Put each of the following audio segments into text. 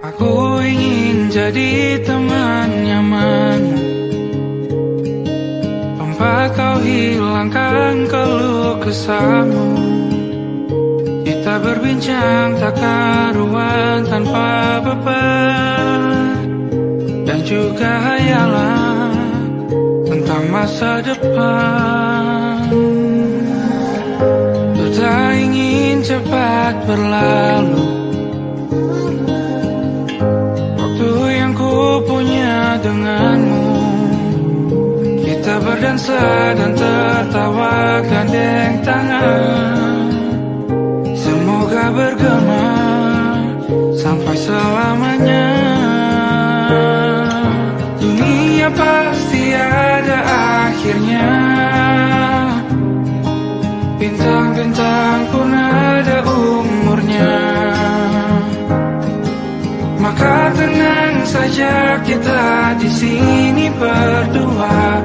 Aku ingin jadi teman nyaman, tempat kau hilangkan keluh kesahmu. Kita berbincang tak karuan tanpa beban, dan juga hayalan tentang masa depan. Ku tak ingin cepat berlalu waktu yang ku punya denganmu. Kita berdansa dan tertawa gandeng tangan, semoga bergema sampai selamanya. Dunia pasti ada akhirnya, bintang-bintang pun ada umurnya. Maka tenang saja kita di sini berdua,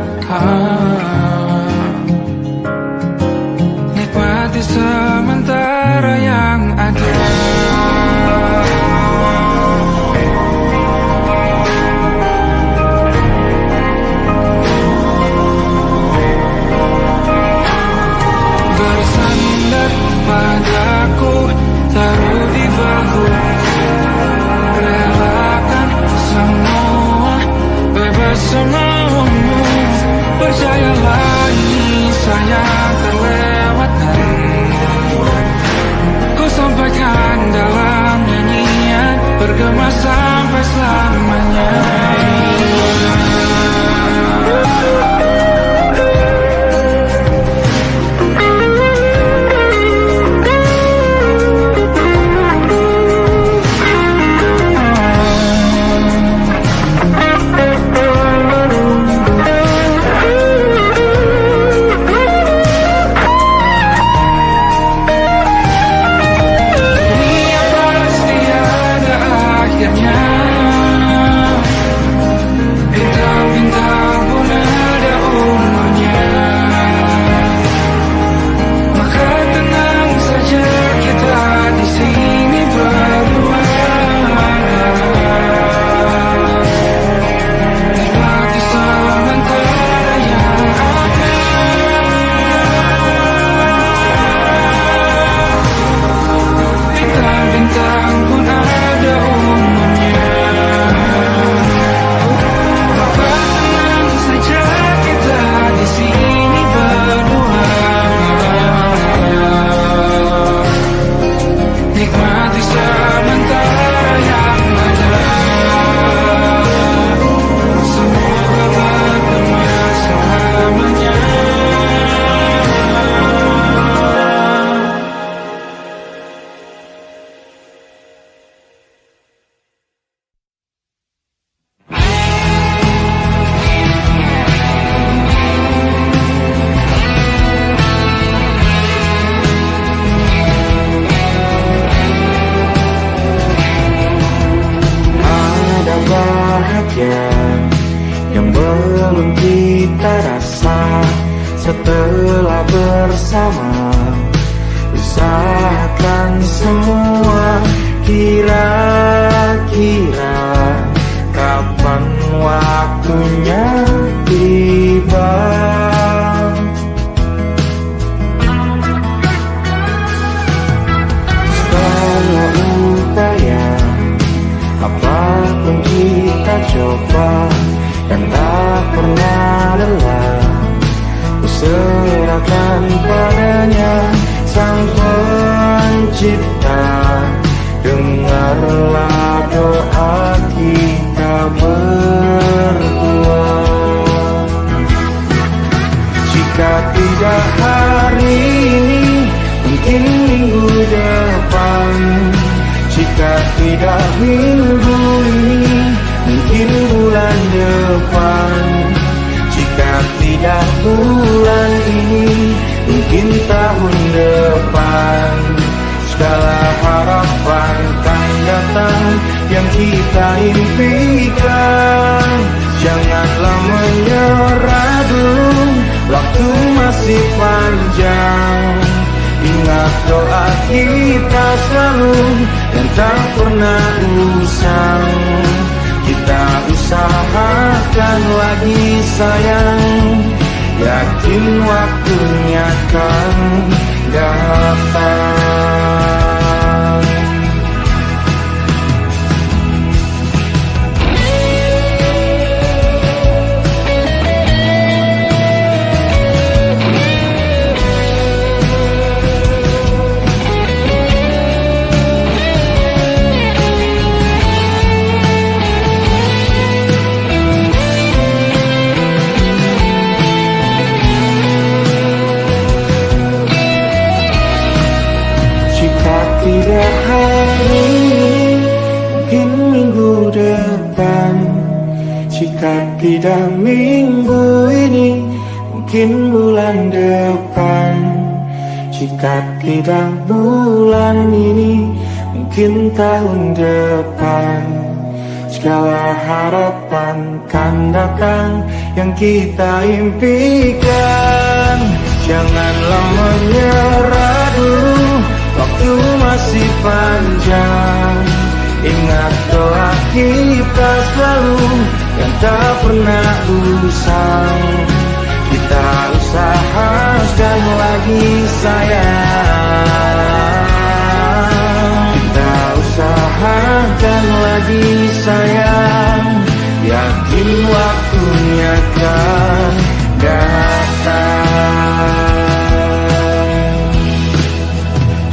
nikmati sementara yang ada. Bersandar padaku, taruh di bahu, relakan semua, bebas semaumu. Percayalah ini sayang terlewatkan, ku sampaikan dalam nyanyian, bergema sampai selamanya. Yang belum kita rasa setelah bersama, usahakan semua. Kira-kira kapan waktunya tiba? Setelah upaya apapun kita coba, dan tak pernah lelah, ku serahkan padanya Sang Pencipta. Dengarlah doa kita berdua. Jika tidak hari ini, mungkin minggu depan. Jika tidak minggu ini, mungkin bulan depan. Jika tidak bulan ini, mungkin tahun depan. Segala harapan kan datang yang kita impikan. Janganlah menyerah dulu, waktu masih panjang. Ingat doa kita selalu, dan tak pernah usang. Kita usahakan lagi sayang, yakin waktunya akan datang. Tidak hari ini, mungkin minggu depan. Jika tidak minggu ini, mungkin bulan depan. Jika tidak bulan ini, mungkin tahun depan. Segala harapan kan datang yang kita impikan. Janganlah menyerah dulu, waktu masih panjang. Ingat doa kita selalu yang tak pernah usang. Kita usahakan lagi sayang. Kita usahakan lagi sayang, yakin waktunya akan datang.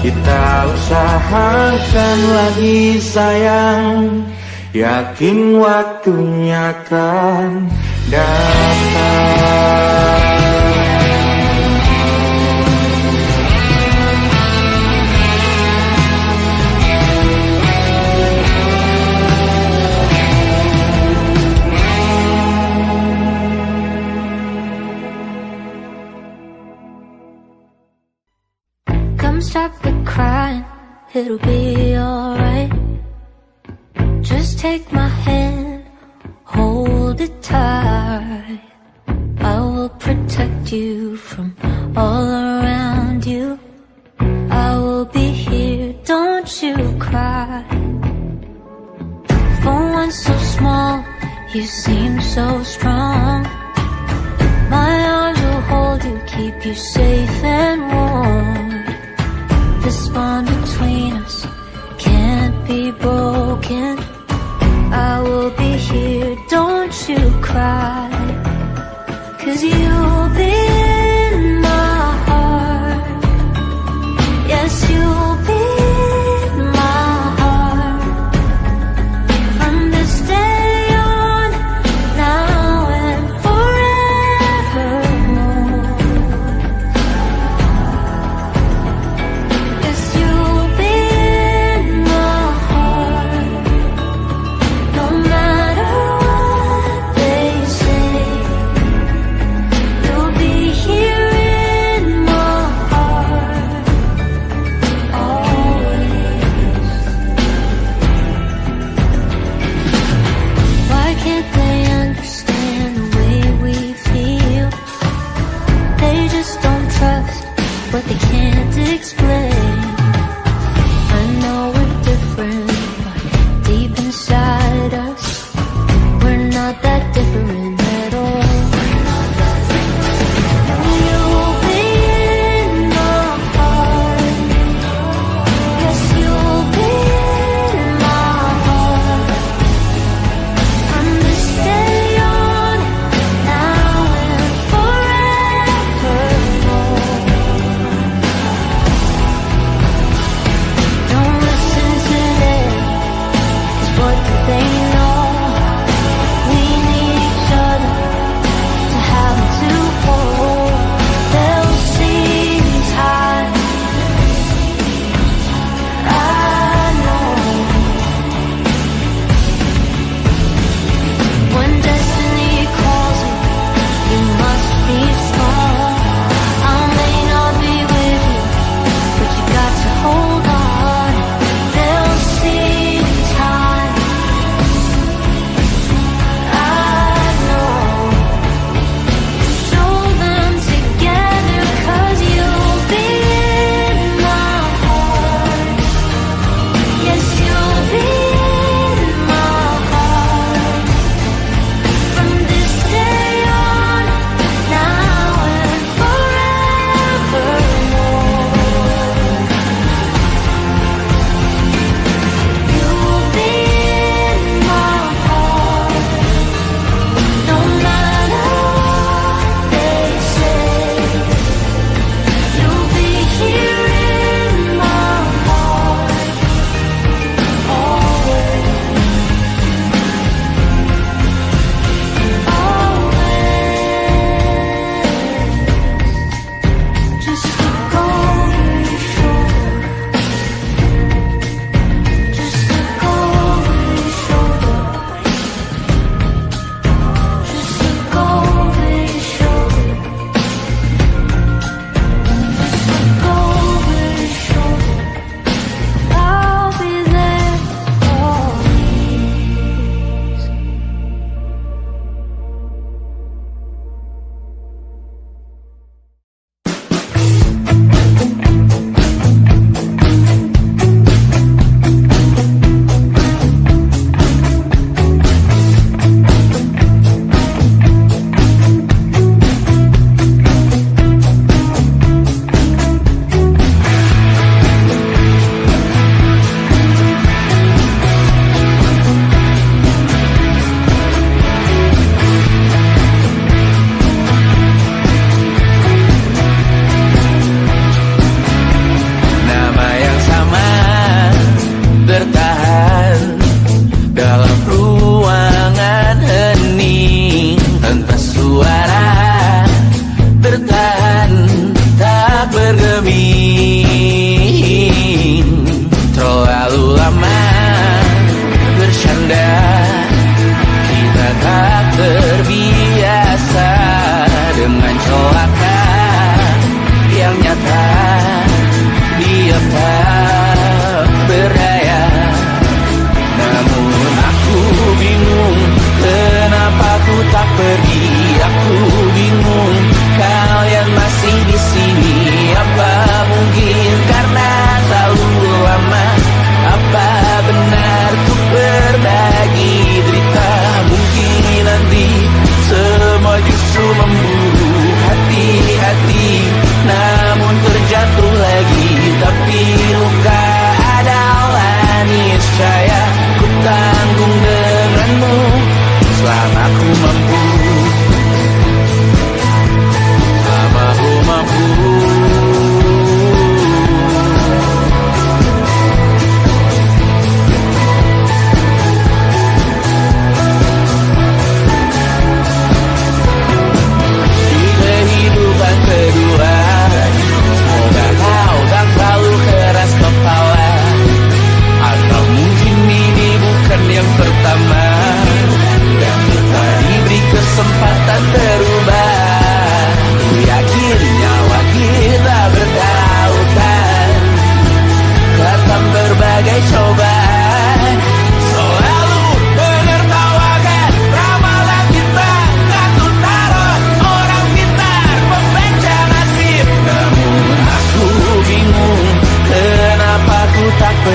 Kita usahakan lagi sayang, yakin waktunya akan datang. Come stop the crying, it'll be alright. Just take my hand, hold it tight. I will protect you from all around you. I will be here, don't you cry. For one so small, you seem so strong. My arms will hold you, keep you safe and warm. This bond between us can't be broken. I will be here, don't you cry. 'Cause you'll be in my heart. Yes, you'll be in my heart. From this day on, now and forevermore. Yes, you'll be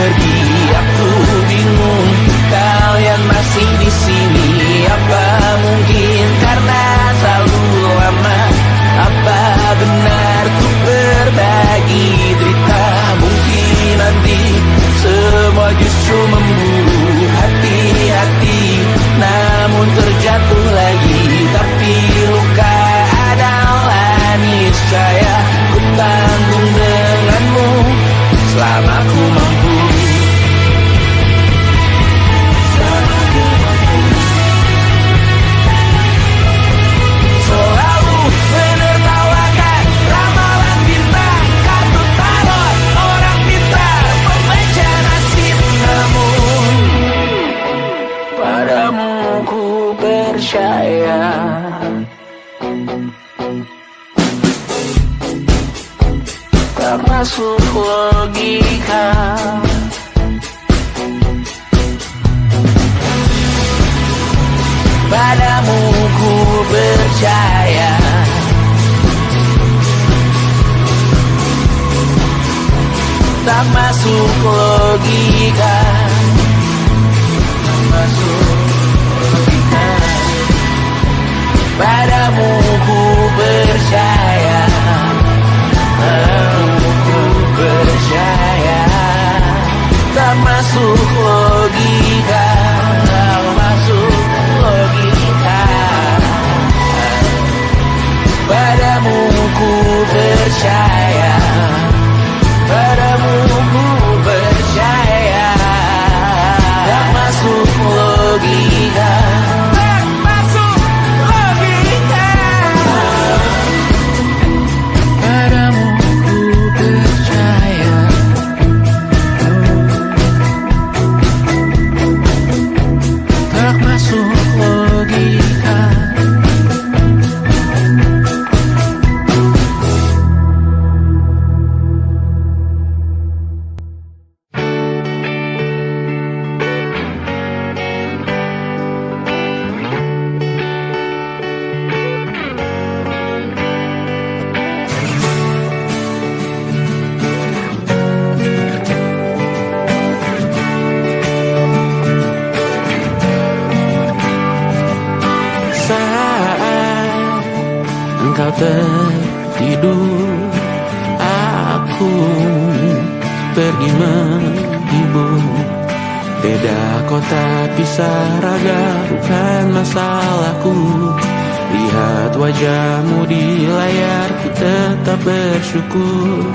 pergi. Aku bingung, kalian masih di sini. Apa mungkin karena terlalu lama? Apa benar ku berbagi derita? Mungkin nanti semua justru memburu hati-hati, namun terjatuh lagi. Tapi luka adalah niscaya, ku tanggung denganmu selama ku mampu. Selalu menertawakan ramalan bintang, kartu tarot orang pintar, pembaca nasib. Namun padamu ku percaya. Tak masuk logika. Padamu ku percaya. Tak masuk logika. Tak masuk logika. Padamu ku percaya. Padamu ku percaya. Tak masuk logika. Tak masuk logika. Padamu ku percaya. Padamu ku percaya. Tak masuk logika. Tak masuk logika. Padamu ku percaya. Tak masuk logika. Engkau tertidur, aku pergi menghibur. Beda kota pisah raga bukan masalahku. Lihat wajahmu di layar, ku tetap bersyukur.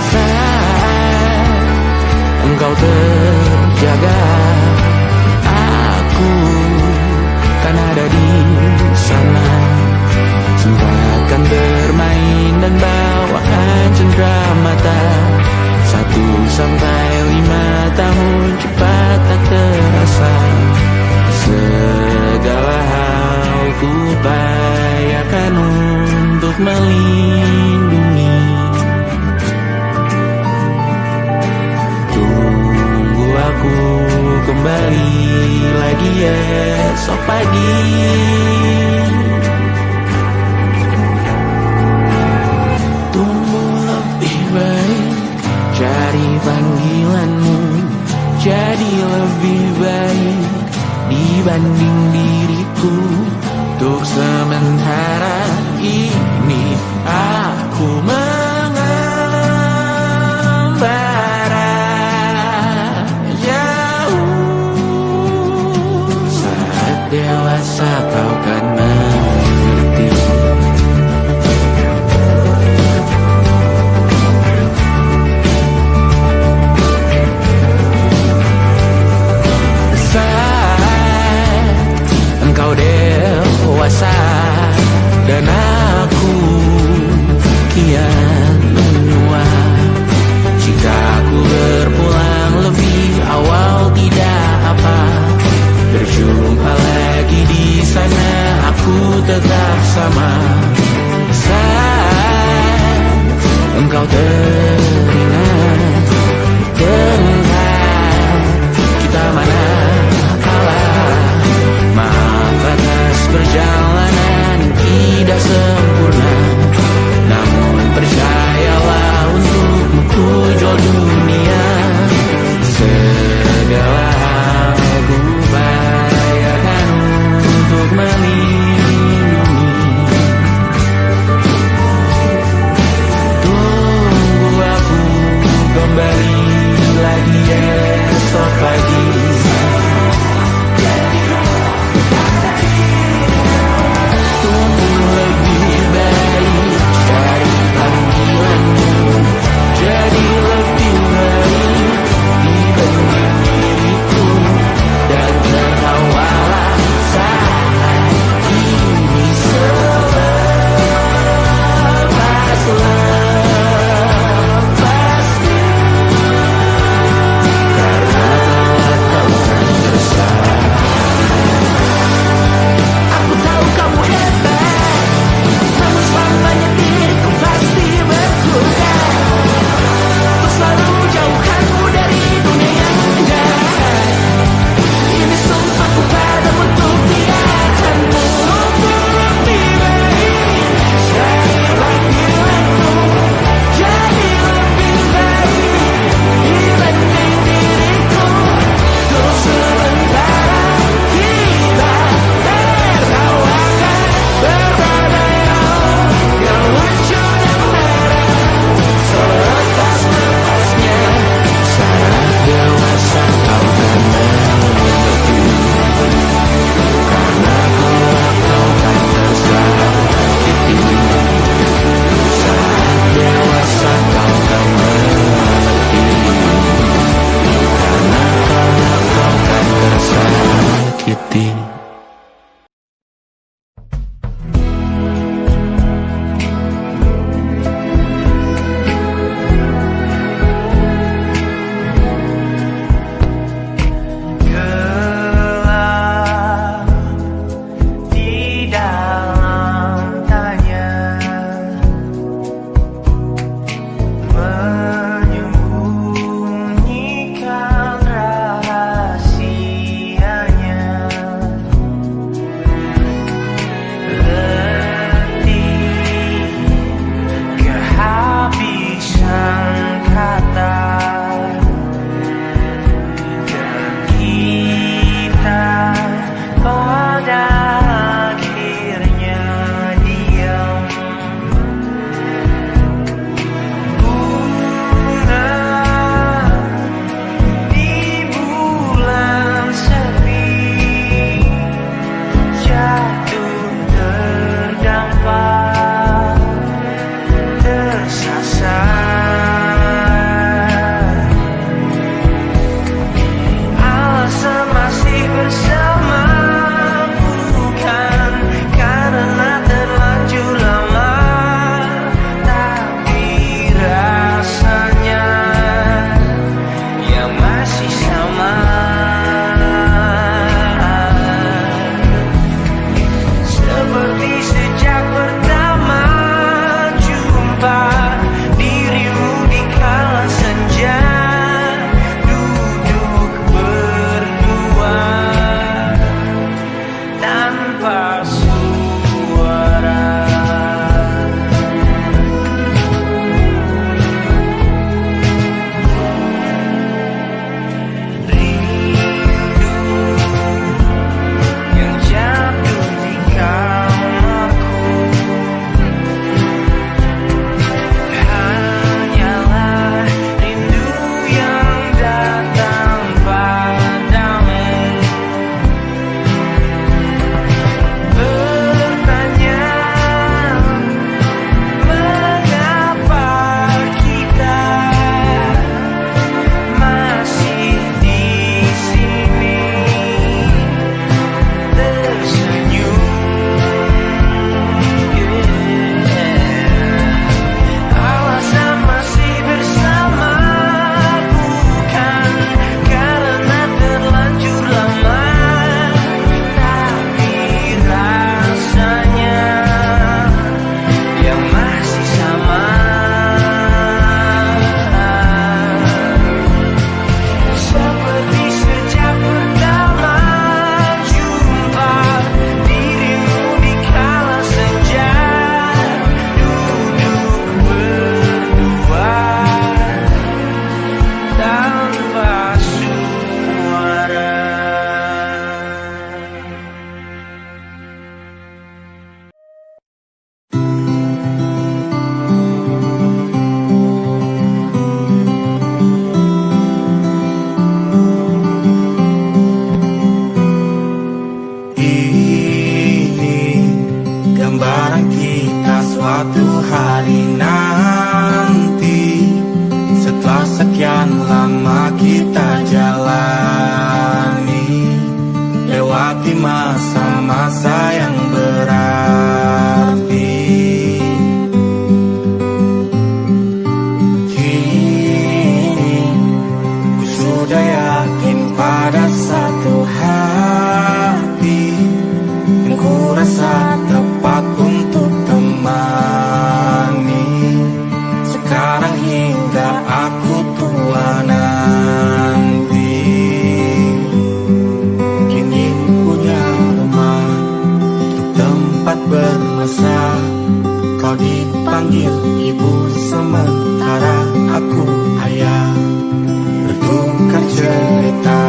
Saat engkau terjaga, aku kan ada di sana. Sempatkan bermain dan bawakan cenderamata. 1 sampai 5 tahun cepat tak terasa. Segala hal ku upayakan untuk melindungi. Tunggu aku kembali lagi esok pagi. Cari panggilanmu jadi lebih baik dibanding diriku. Untuk sementara ini aku mengembara jauh. Saat dewasa kau kan mengerti. Engkau dewasa dan aku kian menua. Jika aku berpulang lebih awal tidak apa. Berjumpa lagi di sana, aku tetap sama. Saat engkau teringat tentang kita mana kalah. Maaf atas perjalanan yakin pada satu hati yang ku rasa tepat untuk temani. Sekarang hingga aku tua nanti, ingin punya rumah untuk tempat bermesra. Kau dipanggil ibu sementara aku ayah, bertukar cerita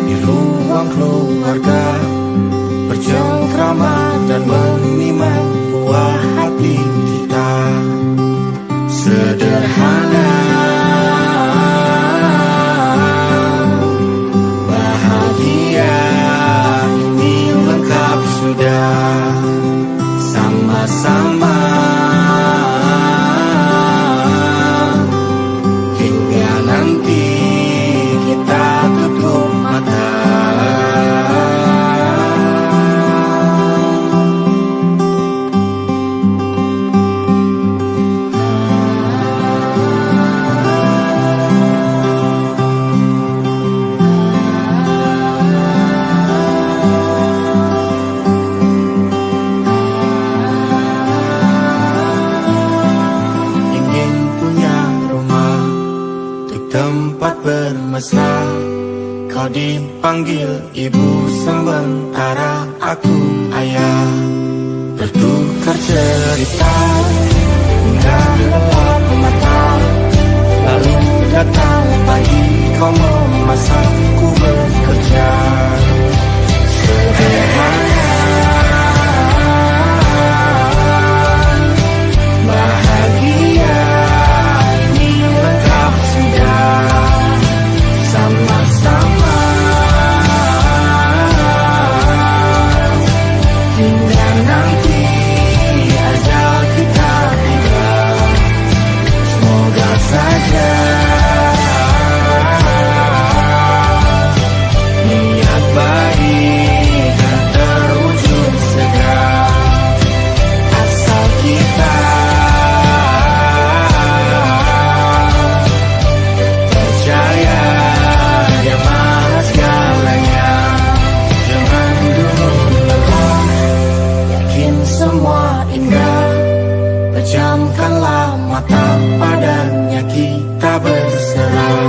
di ruang keluarga, bercengkrama dan menimang buah hati kita. Sederhana, bahagia ini lengkap sudah, sama-sama hingga nanti kita tutup mata. Tempat bermesra, kau dipanggil ibu sementara aku ayah, bertukar cerita hingga gelap mata. Lalu datang pagi, kau memasakku bekerja. Sederhana, bahagia ini lengkap sudah, sama-sama hingga nanti ajal kita tiba. Semoga saja niat baik dan terwujud segera, asal kita percaya Dia Maha segalanya. Jangan dulu lelah, yakin semua indah, pejamkanlah mata, padanya kita berserah.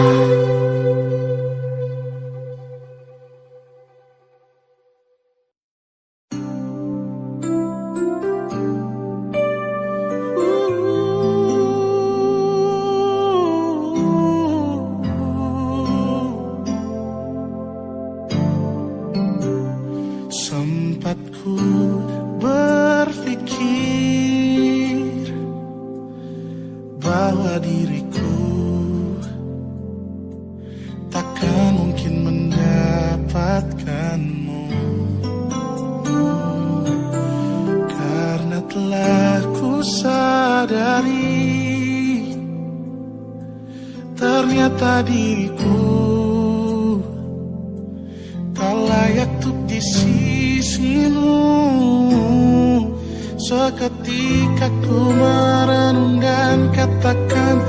Sempat ku berpikir bahwa diriku takkan mungkin mendapatkanmu, karena telah ku sadari ternyata diriku tak layak untuk di sisimu. Seketika ku merenung dan katakan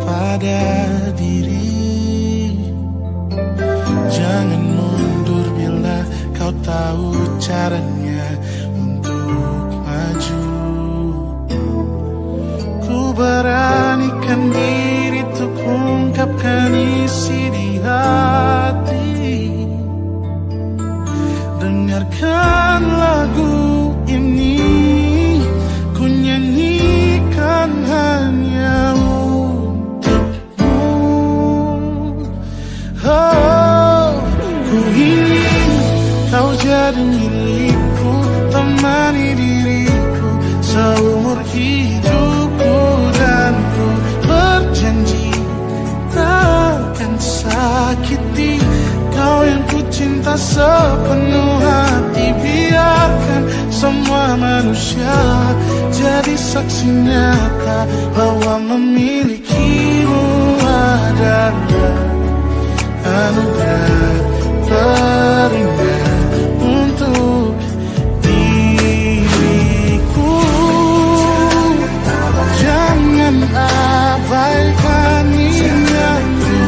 pada diri, jangan mundur bila kau tahu caranya untuk maju. Ku beranikan diri untuk ungkapkan isi di hati. Dengarkan lagu ini, ku nyanyikan hanya untukmu. Oh, ku ingin kau jadi milikku, temani diriku seumur hidupku, dan ku berjanji takkan sakiti kau yang ku cinta sepenuh hati. Biarkan semua manusia jadi saksi nyata bahwa memilikimu adalah anugerah terindah untuk diriku. Jangan abaikan niatku,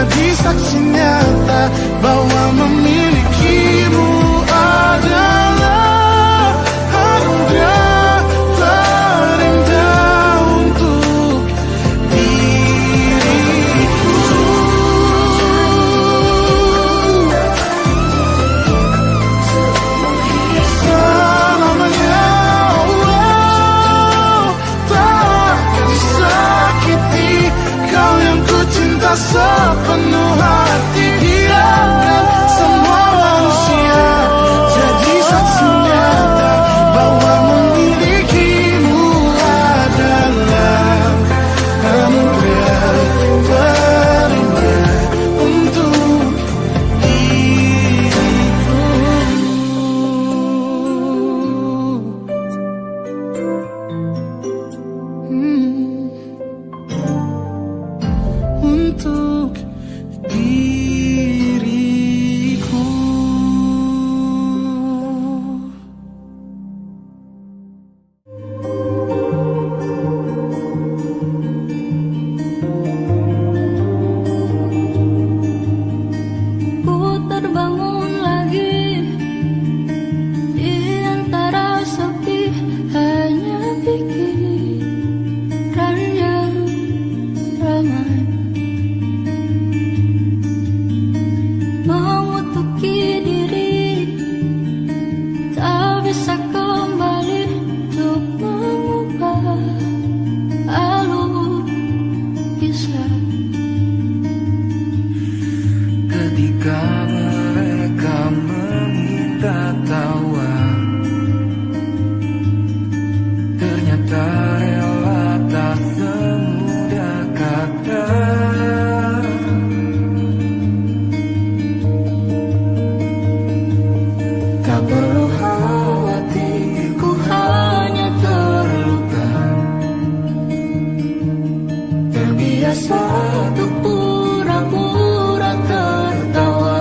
jadi saksi nyata bahwa memilikimu adalah anugerah terindah untuk diriku. Selamanya tak disakiti kau yang ku cinta sepenuh hati. Biarkan semua manusia jadi saksi nyata bahwa memilikimu adalah anugerah terindah untuk diriku. Untuk diriku. Ku terbangun lagi di antara sepi, hanya pikiran yang ramai mengutuki diri, tak bisa kembali untuk mengubah alur kisah. Ketika mereka meminta tawa, ternyata rela tak semudah kata. Tak perlu khawatir, ku hanya terluka, terbiasa untuk pura-pura tertawa.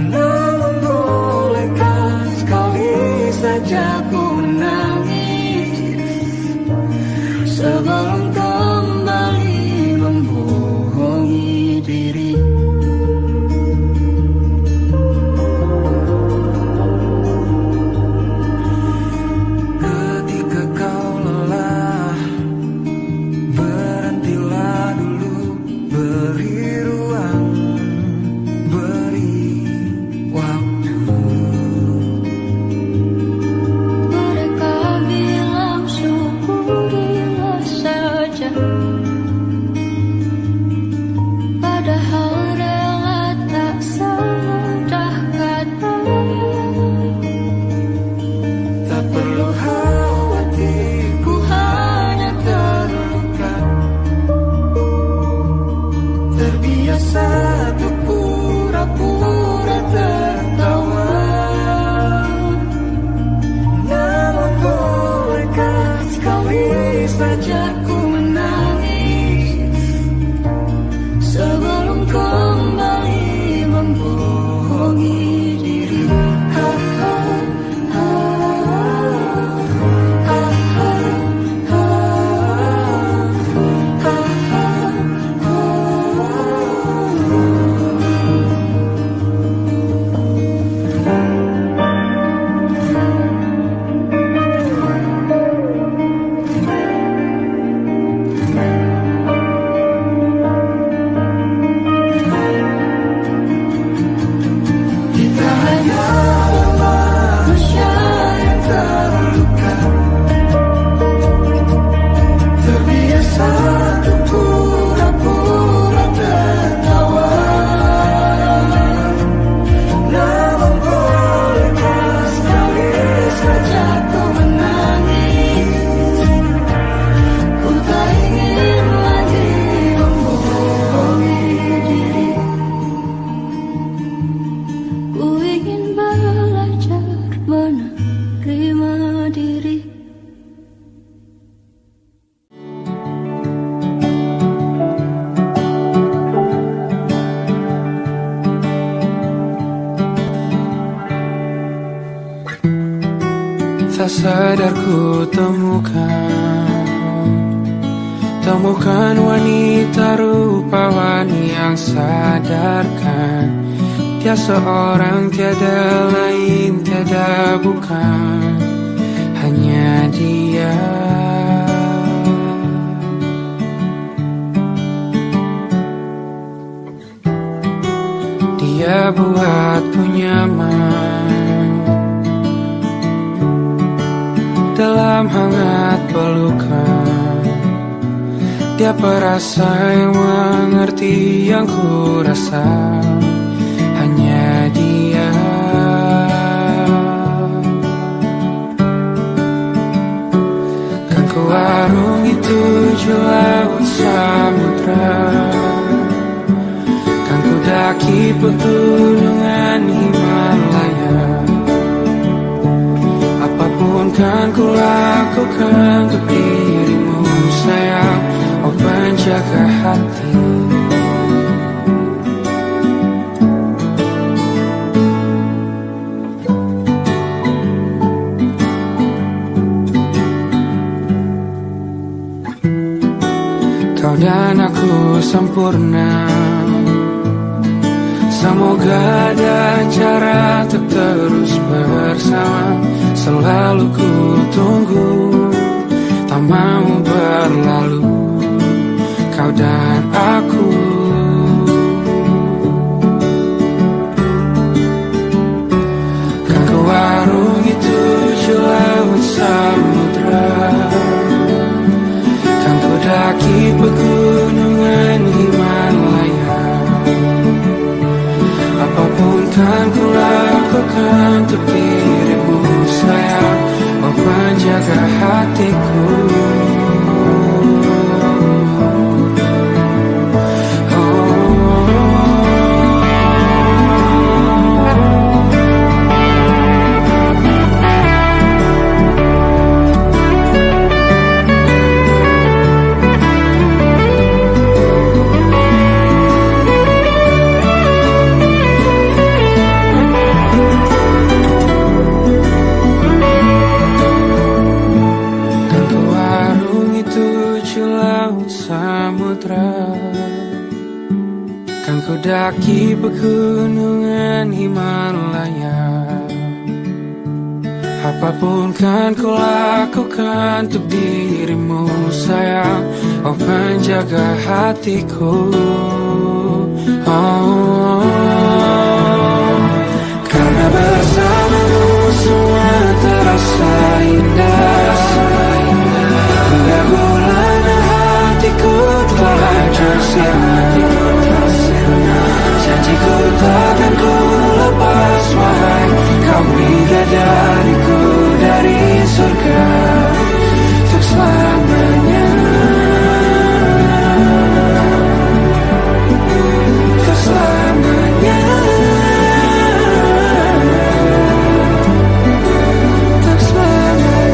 Namun bolehkah sekali saja ku menangis Sebelum kembali membohongi diri. ketika kau lelah, berhentilah dulu, beri ruang, beri waktu. Mereka bilang syukurilah saja, padahal rela tak semudah kata. Tak perlu khawatir, Ku hanya terluka, terbiasa untuk pura-pura tertawa. Namun bolehkah sekali saja ku menangis sebelum kembali membohongi diri. Ha, ha, ha, ha, ha, ha, ha, ha, Kita hanyalah manusia yang terluka, terbiasa untuk pura-pura tertawa. Namun bolehkah sekali saja ku menangis, ku tak ingin lagi membohongi diri. Ku ingin belajar menerima diri. tak sadar ku temukan wanita sadarkan, dia seorang tiada lain, tiada bukan, hanya dia. Dia buatku nyaman dalam hangat pelukan. Dia perasa yang mengerti yang ku rasa, hanya dia. Kan ku arungi 7 laut samudra, kan ku daki pegunungan Himalaya. Apapun kan ku lakukan untuk dirimu sayang, oh penjaga hati. Kau dan aku sempurna, semoga ada cara untuk terus bersama. Selalu ku tunggu, tak mau berlalu, kau dan aku. Kan ku arungi 7 laut samudra, kan ku daki pegunungan Himalaya. Apapun kan ku lakukan untuk dirimu sayang, oh penjaga hatiku. Kan ku daki pegunungan Himalaya. Apapun kan ku lakukan untuk dirimu sayang, oh penjaga hatiku. Oh, karena bersamamu semua terasa indah. Pergaulan hatiku telah tersirat, janjiku takkan ku lepas wahai kau bidadariku dari surga untuk selamanya, untuk selamanya, untuk selamanya.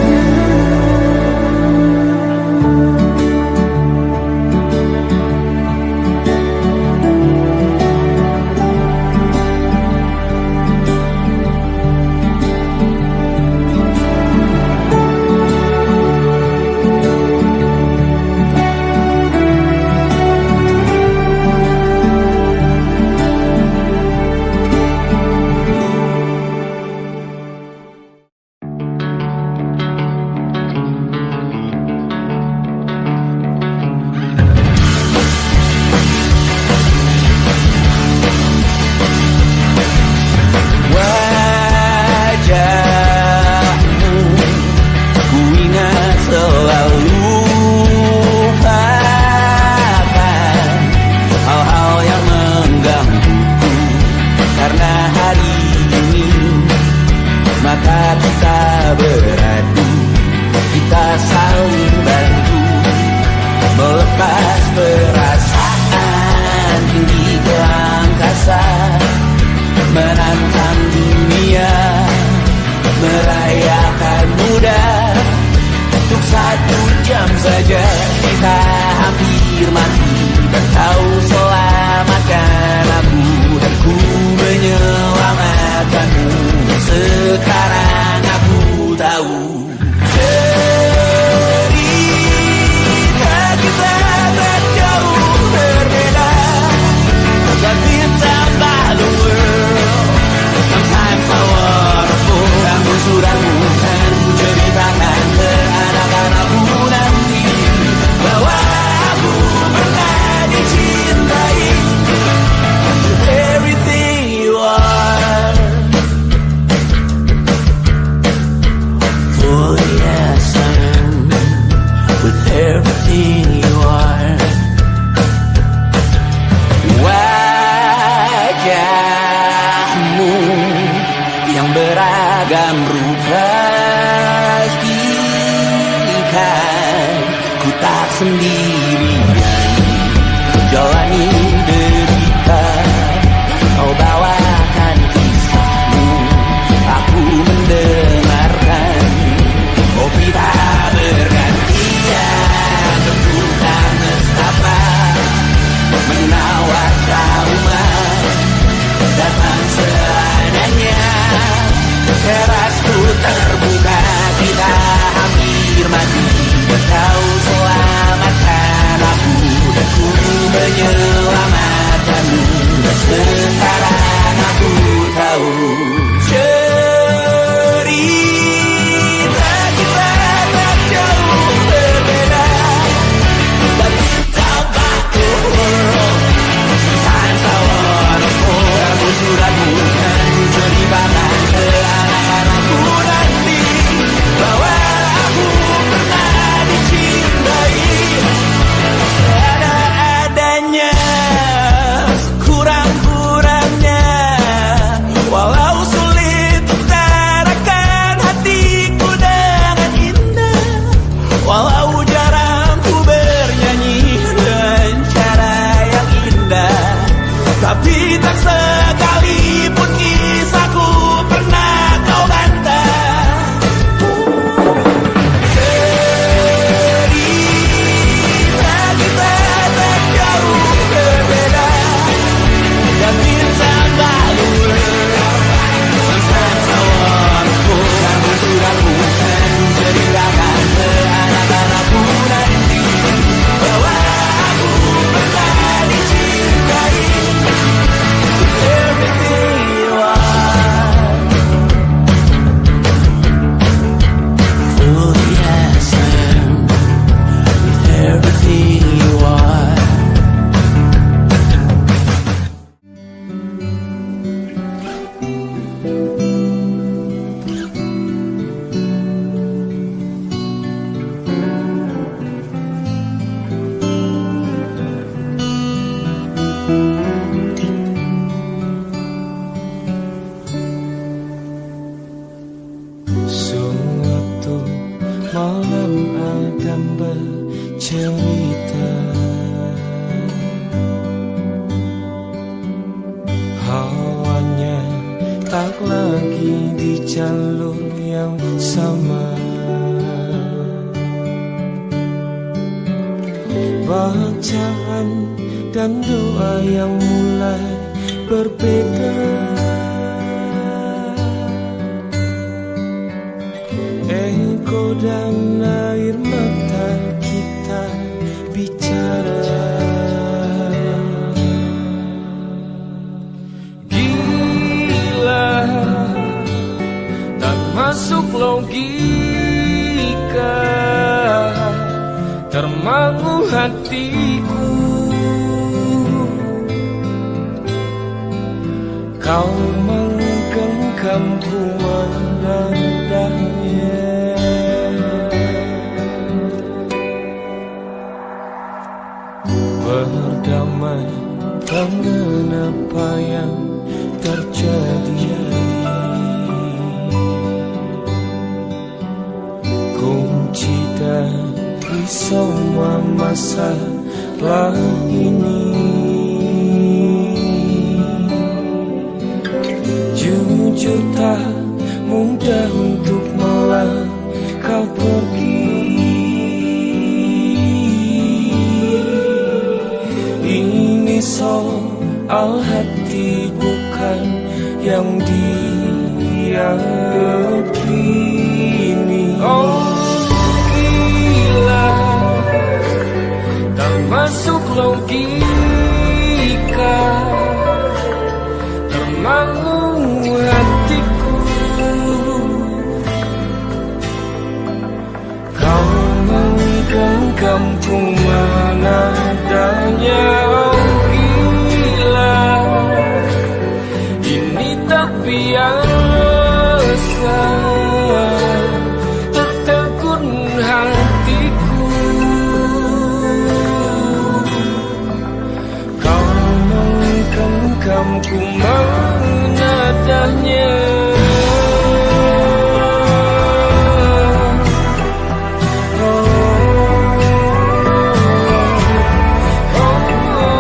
mati kau selamatkan aku dan ku menyelamatkanmu. Sekarang aku tahu cerita kita tak jauh berbeda, but it's about the world. Sometimes I wanna fall. Aku sudah bukan ku ceritakan ke anak-anakku nanti bahwa aku pernah dicintai seadanya, kurang-kurangnya. Walau sulit utarakan hatiku dengan indah, walau jarang ku bernyanyi dengan cara yang indah, tapi tak sekalipun kisahku pernah kau bantah. Cerita kita tak jauh berbeda, dan kita lalu sometimes I wanna fall. Kamu sudah bukan ceritakan ke anak-anakku nanti bahwa aku pernah dicintai. Everything you are, fully as I am, with everything you are. Suatu malam Adam bercerita, hawanya tak lagi di jalur yang sama. Bacaan dan doa yang mulai berbeda. Ego dan air mata kita bicara. Gila, tak masuk logika, termangu hatiku. Kau menggenggamku menandanya. Berdamai dengan apa yang terjadi. Kunci dari semua masalah ini, jujur tak mudah untuk melangkah pergi. Ini soal hati bukan yang diyakini. Oh gila, tak masuk logika, termangu hatiku. Kau menggenggamku menadanya. Biasa tertegun hatiku. Kau menggenggamku menadanya. Oh, oh, oh.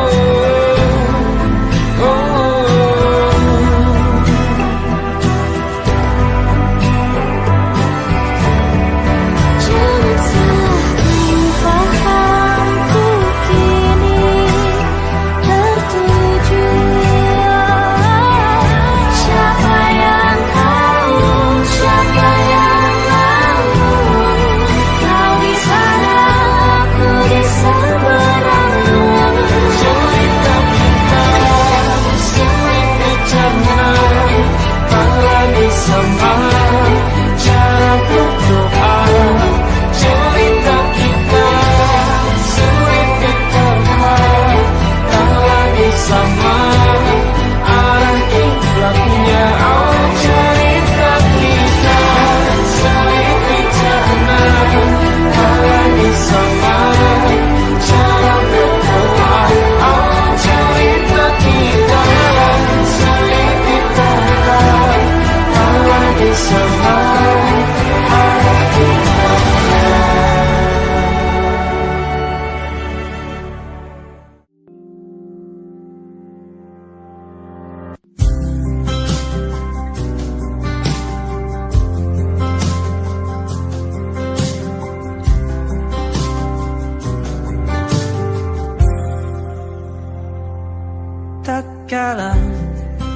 tak kala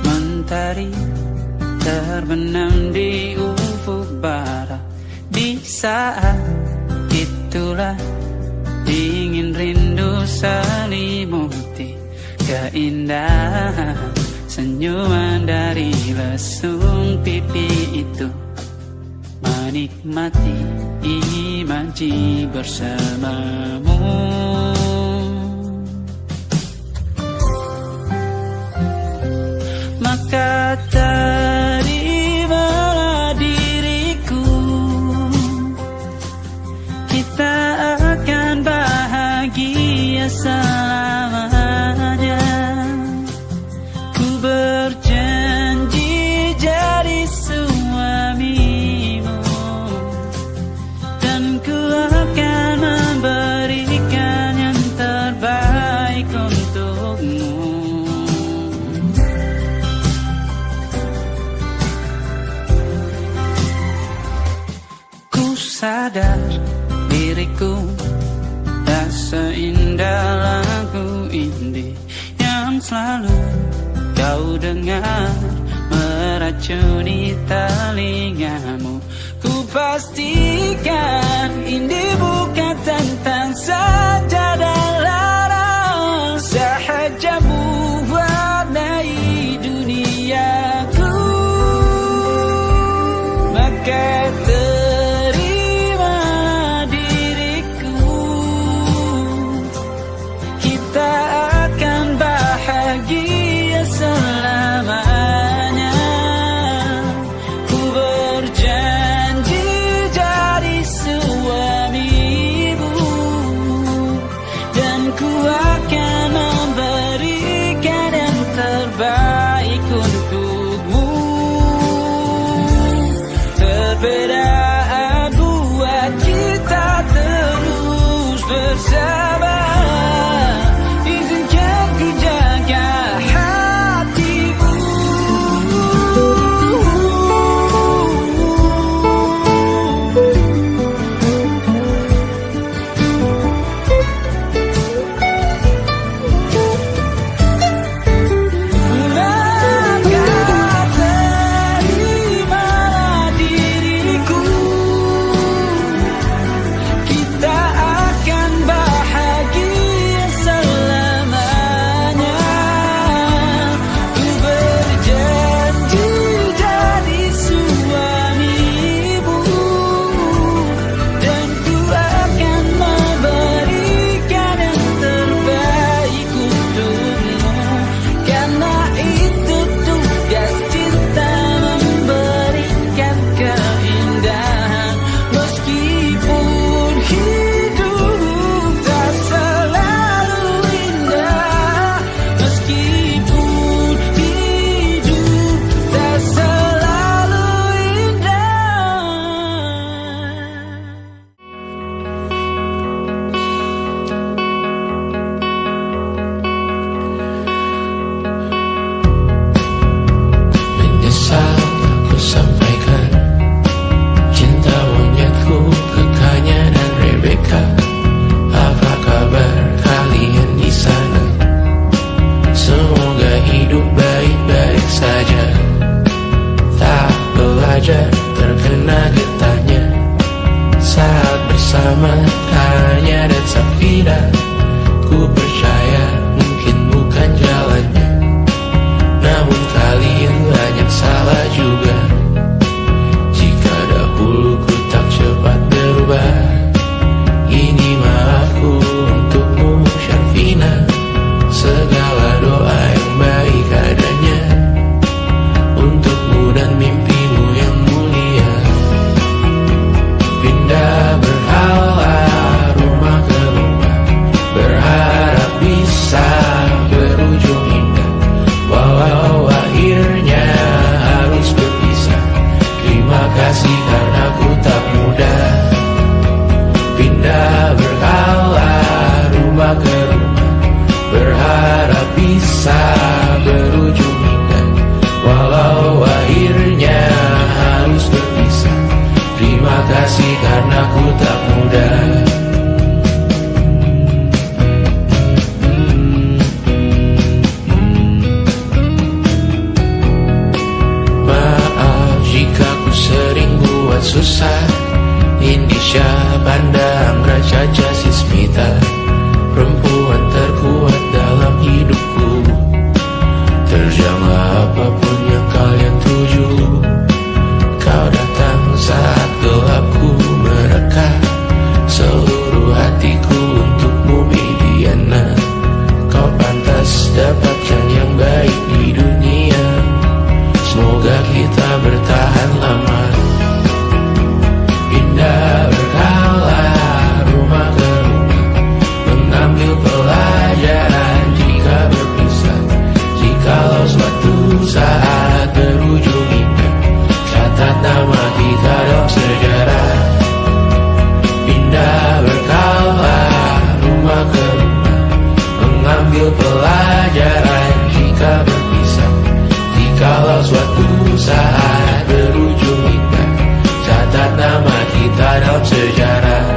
mentari terbenam di ufuk barat. Di saat itulah ingin rindu selimuti keindahan senyuman dari lesung pipi itu. Menikmati imaji bersamamu. Maka terimalah diriku, kita akan bahagia selamanya. Ku berjanji jadi suamimu, dan ku akan memberikan yang terbaik untukmu. Ku sadar diriku tak seindah lagu indie yang selalu kau dengar meracuni telingamu. Ku pastikan indie bukan tentang sajadah larang, sahaja mewarnai duniaku. Maka terima diriku, kita akan bahagia selamanya. Ku berjanji jadi suamimu, dan ku akan memberikan yang terbaik untukmu. Perbedaan buat kita terus bersama. Izinkan ku jaga hatimu. Maka terimalah diriku, kita akan bahagia selamanya. Ku berjanji jadi suamimu, dan ku akan memberikan yang terbaik untukmu. Karena itu tugas cinta, memberikan keindahan. Meskipun hidup tak selalu indah, meskipun hidup tak selalu indah. Menyesal aku sampaikan cinta monyetku ke Kanya dan Rebecca. Apa kabar kalian di sana? Semoga hidup baik-baik saja. Tak belajar terkena getahnya saat bersama Kanya dan Safira. Ku percaya mungkin bukan jalannya, namun kalian banyak salah juga. Jika dahulu ku tak cepat berubah, ini maafku untukmu Syarifina. Segala doa yang baik adanya untukmu dan mimpimu yang mulia. Pindah berhala rumah ke rumah, berharap bisa berujung indah. Walau akhirnya harus berpisah, terima kasih karena ku tak mudah. Pindah berhala rumah ke rumah, berharap bisa berujung indah. Walau akhirnya harus berpisah, terima kasih karena ku tak mudah. susah. Indonesia pandang Raja Jasismita, perempuan terkuat dalam hidupku. Terjanglah apapun yang kalian tuju. Kau datang saat gelapku mereka, seluruh hatiku untukmu Mediana. Kau pantas dapatkan yang baik di dunia. Semoga kita bertahan lama. Pindah berkala rumah ke rumah, mengambil pelajaran jika berpisah. Jikalau suatu saat berujung indah, catat nama kita dalam sejarah. Pindah berkala rumah ke rumah, mengambil pelajaran jika berpisah. Jikalau suatu saat berujung indah, catat nama kita dalam sejarah.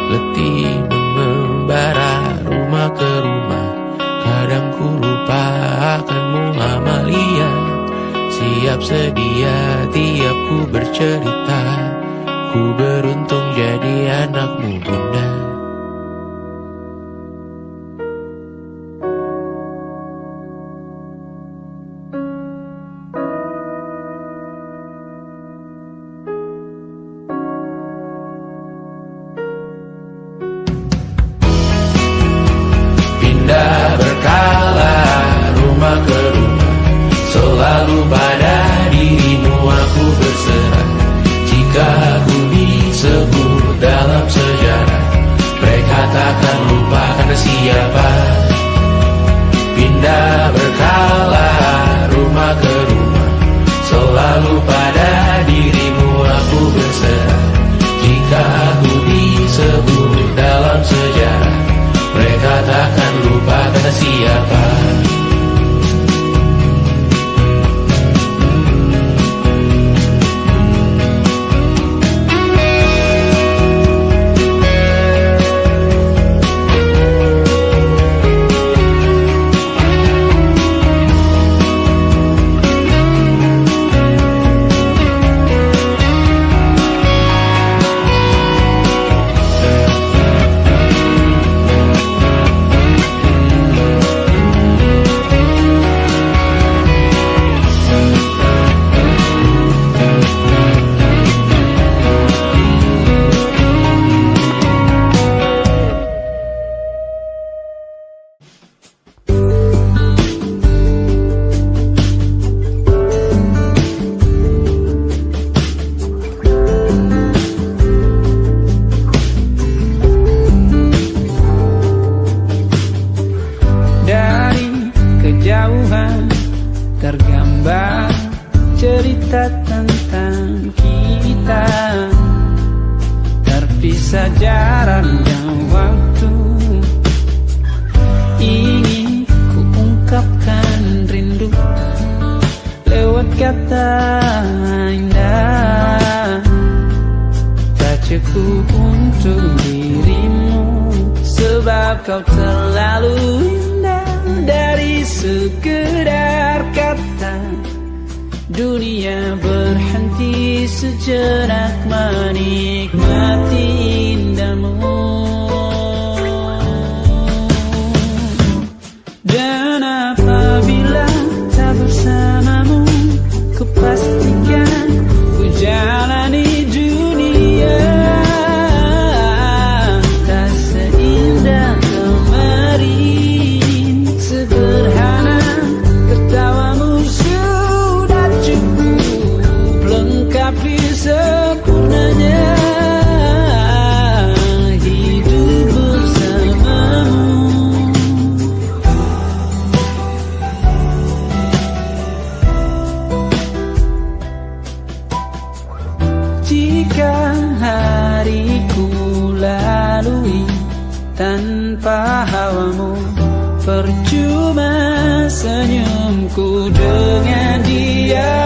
Letih mengembara rumah ke rumah, kadang ku lupa akanmu Amalia. Siap sedia tiap ku bercerita, ku beruntung jadi anakmu bunda. Pindah berkala rumah ke rumah, selalu pada dirimu aku berserah. Jika aku disebut dalam sejarah, mereka takkan lupa karena siapa. Pindah berkala rumah ke rumah, selalu pada dirimu aku berserah. Jika aku disebut dalam sejarah, mereka takkan lupa karena siapa. Tergambar cerita tentang kita, terpisah jarak dan waktu. Ingin ku ungkapkan rindu lewat kata indah, tak cukup untuk dirimu, sebab kau terlalu indah. Dari sekedar kata, dunia berhenti sejenak menikmati indahmu. Dan apabila tak bersamamu, ku pastikan ku jalani dunia tak seindah kemarin. Sederhana tertawamu sudah cukup lengkapi sempurnanya hidup bersamamu. Jika hariku lalui tanpa hawamu, percuma senyumku dengan dia.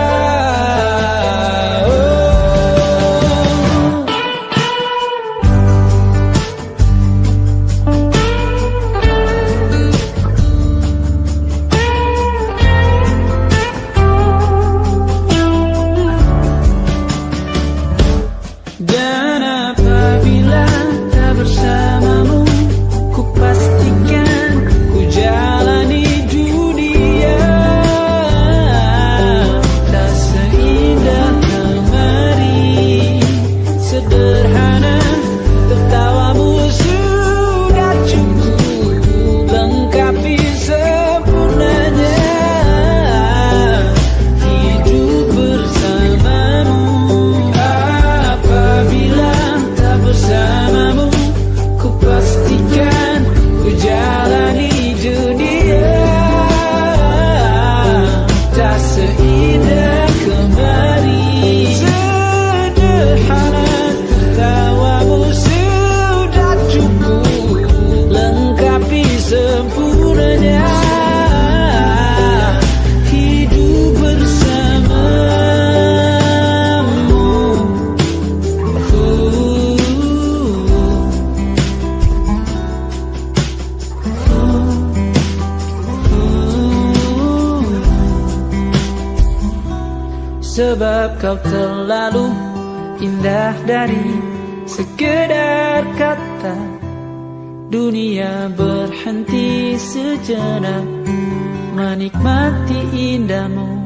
sebab kau terlalu indah dari sekedar kata. Dunia berhenti sejenak menikmati indahmu.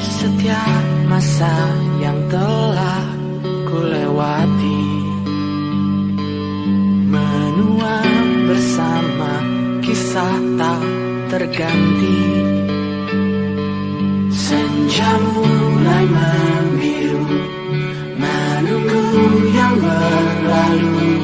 Setiap masa yang telah ku lewati, menua bersama kisah tak terganti. Senja mulai membiru, menunggu yang berlalu.